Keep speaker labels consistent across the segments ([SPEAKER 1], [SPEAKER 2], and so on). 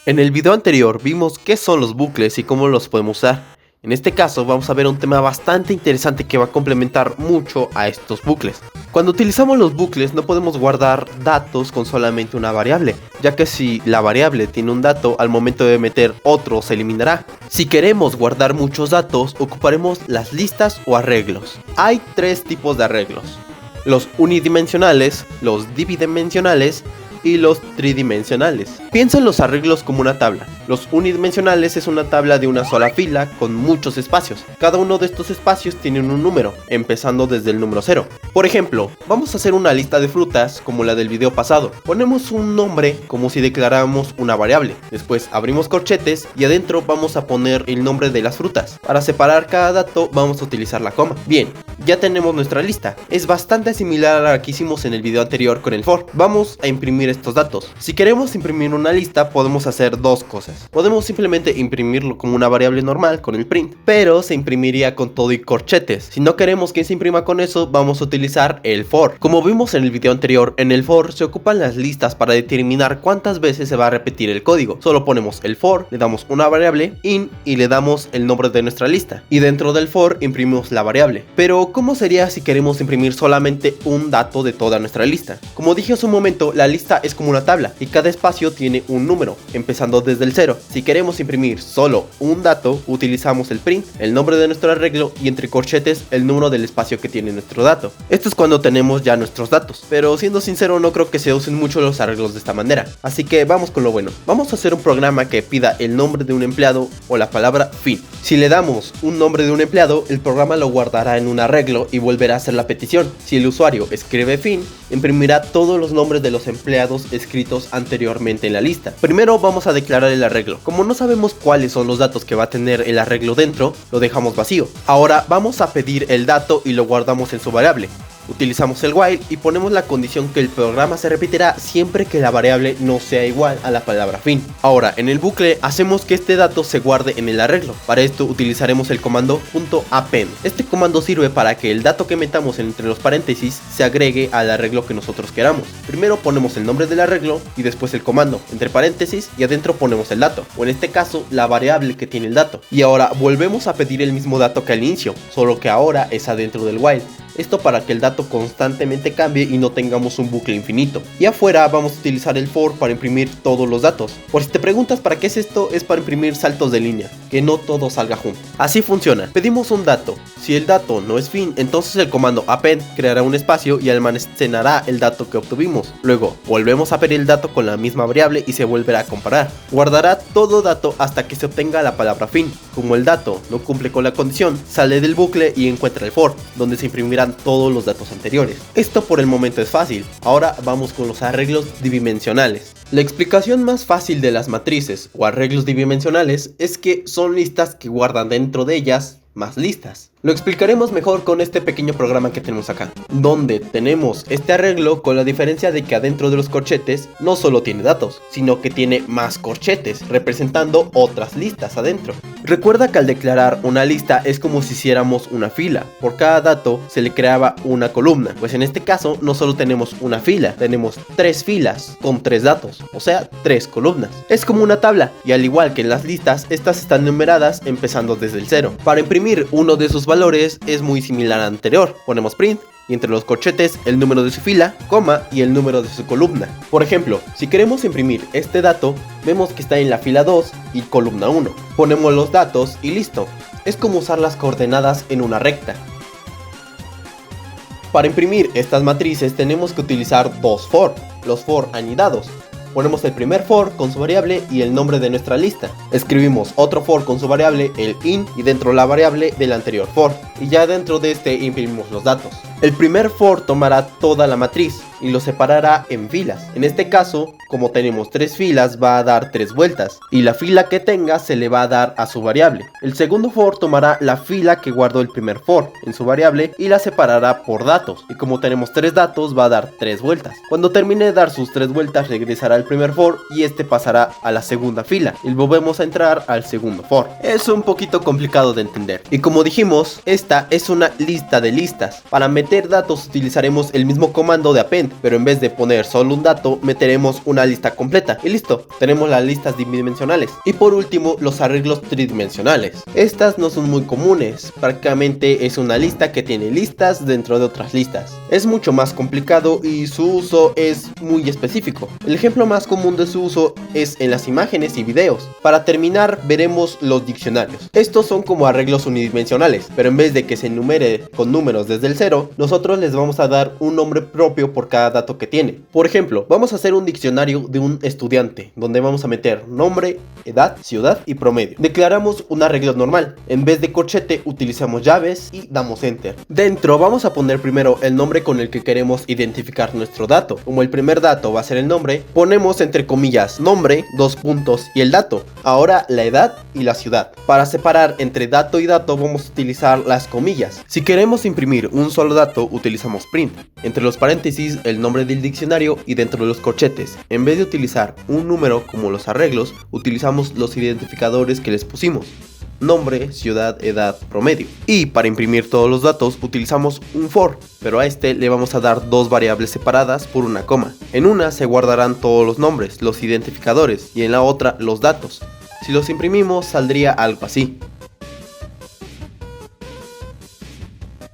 [SPEAKER 1] En el video anterior vimos qué son los bucles y cómo los podemos usar. En este caso vamos a ver un tema bastante interesante que va a complementar mucho a estos bucles. Cuando utilizamos los bucles no podemos guardar datos con solamente una variable, ya que si la variable tiene un dato, al momento de meter otro se eliminará. Si queremos guardar muchos datos, ocuparemos las listas o arreglos. Hay tres tipos de arreglos: los unidimensionales, los bidimensionales y los tridimensionales. Piensa en los arreglos como una tabla. Los unidimensionales es una tabla de una sola fila con muchos espacios. Cada uno de estos espacios tiene un número, empezando desde el número 0. Por ejemplo, vamos a hacer una lista de frutas como la del video pasado. Ponemos un nombre como si declaráramos una variable. Después abrimos corchetes y adentro vamos a poner el nombre de las frutas. Para separar cada dato vamos a utilizar la coma. Bien, ya tenemos nuestra lista. Es bastante similar a la que hicimos en el video anterior con el for. Vamos a imprimir estos datos. Si queremos imprimir una lista podemos hacer dos cosas. Podemos simplemente imprimirlo como una variable normal con el print, pero se imprimiría con todo y corchetes. Si no queremos que se imprima con eso, vamos a utilizar el for. Como vimos en el video anterior, en el for se ocupan las listas para determinar cuántas veces se va a repetir el código. Solo ponemos el for, le damos una variable in y le damos el nombre de nuestra lista, y dentro del for imprimimos la variable. Pero ¿cómo sería si queremos imprimir solamente un dato de toda nuestra lista? Como dije hace un momento, la lista es como una tabla y cada espacio tiene un número, empezando desde el 0. Si queremos imprimir solo un dato, utilizamos el print, el nombre de nuestro arreglo y entre corchetes el número del espacio que tiene nuestro dato. Esto es cuando tenemos ya nuestros datos, pero siendo sincero no creo que se usen mucho los arreglos de esta manera, así que vamos con lo bueno. Vamos a hacer un programa que pida el nombre de un empleado o la palabra fin. Si le damos un nombre de un empleado, el programa lo guardará en un arreglo y volverá a hacer la petición. Si el usuario escribe fin, imprimirá todos los nombres de los empleados escritos anteriormente en la lista. Primero vamos a declarar el arreglo. Como no sabemos cuáles son los datos que va a tener el arreglo dentro, lo dejamos vacío. Ahora vamos a pedir el dato y lo guardamos en su variable. Utilizamos el while y ponemos la condición que el programa se repetirá siempre que la variable no sea igual a la palabra fin. Ahora en el bucle hacemos que este dato se guarde en el arreglo. Para esto utilizaremos el comando .append. Este comando sirve para que el dato que metamos entre los paréntesis se agregue al arreglo que nosotros queramos. Primero ponemos el nombre del arreglo y después el comando entre paréntesis y adentro ponemos el dato, o en este caso la variable que tiene el dato. Y ahora volvemos a pedir el mismo dato que al inicio, solo que ahora es adentro del while. Esto para que el dato constantemente cambie y no tengamos un bucle infinito. Y afuera vamos a utilizar el for para imprimir todos los datos. Por si te preguntas para qué es esto, es para imprimir saltos de línea, que no todo salga junto. Así funciona. Pedimos un dato. Si el dato no es fin, entonces el comando append creará un espacio y almacenará el dato que obtuvimos. Luego volvemos a pedir el dato con la misma variable y se volverá a comparar. Guardará todo dato hasta que se obtenga la palabra fin. Como el dato no cumple con la condición, sale del bucle y encuentra el for, donde se imprimirá todos los datos anteriores. Esto por el momento es fácil. Ahora vamos con los arreglos bidimensionales. La explicación más fácil de las matrices o arreglos bidimensionales es que son listas que guardan dentro de ellas más listas. Lo explicaremos mejor con este pequeño programa que tenemos acá, donde tenemos este arreglo con la diferencia de que adentro de los corchetes no solo tiene datos, sino que tiene más corchetes, representando otras listas adentro. Recuerda que al declarar una lista es como si hiciéramos una fila. Por cada dato se le creaba una columna, pues en este caso no solo tenemos una fila, tenemos 3 filas con 3 datos, o sea 3 columnas. Es como una tabla, y al igual que en las listas, estas están numeradas empezando desde el 0. Para imprimir uno de sus valores es muy similar al anterior. Ponemos print y entre los corchetes el número de su fila, coma y el número de su columna. Por ejemplo, si queremos imprimir este dato, vemos que está en la fila 2 y columna 1. Ponemos los datos y listo. Es como usar las coordenadas en una recta. Para imprimir estas matrices tenemos que utilizar dos for, los for anidados. Ponemos el primer for con su variable y el nombre de nuestra lista. Escribimos otro for con su variable, el in, y dentro la variable del anterior for. Y ya dentro de este imprimimos los datos. El primer for tomará toda la matriz y lo separará en filas. En este caso, como tenemos 3 filas, va a dar 3 vueltas. Y la fila que tenga se le va a dar a su variable. El segundo for tomará la fila que guardó el primer for en su variable y la separará por datos. Y como tenemos 3 datos, va a dar 3 vueltas. Cuando termine de dar sus 3 vueltas, regresará al primer for y este pasará a la segunda fila. Y volvemos a entrar al segundo for. Es un poquito complicado de entender. Y como dijimos, esta es una lista de listas. Para meter datos utilizaremos el mismo comando de append, print, pero en vez de poner solo un dato, meteremos una lista completa. Y listo, tenemos las listas bidimensionales. Y por último, los arreglos tridimensionales. Estas no son muy comunes, prácticamente es una lista que tiene listas dentro de otras listas. Es mucho más complicado y su uso es muy específico. El ejemplo más común de su uso es en las imágenes y videos. Para terminar, veremos los diccionarios. Estos son como arreglos unidimensionales, pero en vez de que se enumere con números desde el 0, nosotros les vamos a dar un nombre propio por cada dato que tiene. Por ejemplo, vamos a hacer un diccionario de un estudiante, donde vamos a meter nombre, edad, ciudad y promedio. Declaramos un arreglo normal. En vez de corchete, utilizamos llaves y damos enter. Dentro vamos a poner primero el nombre con el que queremos identificar nuestro dato. Como el primer dato va a ser el nombre, ponemos entre comillas nombre, dos puntos y el dato. Ahora la edad y la ciudad. Para separar entre dato y dato vamos a utilizar las comillas. Si queremos imprimir un solo dato, utilizamos print. Entre los paréntesis el nombre del diccionario y dentro de los corchetes, en vez de utilizar un número como los arreglos, utilizamos los identificadores que les pusimos: nombre, ciudad, edad, promedio. Y para imprimir todos los datos utilizamos un for, pero a este le vamos a dar dos variables separadas por una coma. En una se guardarán todos los nombres, los identificadores, y en la otra los datos. Si los imprimimos saldría algo así.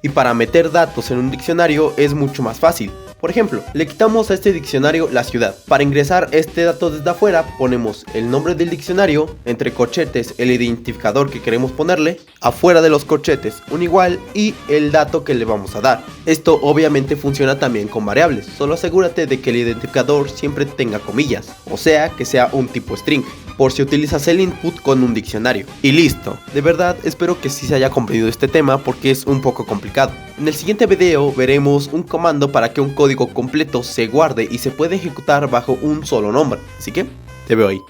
[SPEAKER 1] Y para meter datos en un diccionario es mucho más fácil. Por ejemplo, le quitamos a este diccionario la ciudad. Para ingresar este dato desde afuera, ponemos el nombre del diccionario, entre corchetes el identificador que queremos ponerle, afuera de los corchetes un igual y el dato que le vamos a dar. Esto obviamente funciona también con variables, solo asegúrate de que el identificador siempre tenga comillas, o sea que sea un tipo string, por si utilizas el input con un diccionario. Y listo. De verdad espero que sí se haya comprendido este tema porque es un poco complicado. En el siguiente video veremos un comando para que un código completo se guarde y se pueda ejecutar bajo un solo nombre. Así que te veo ahí.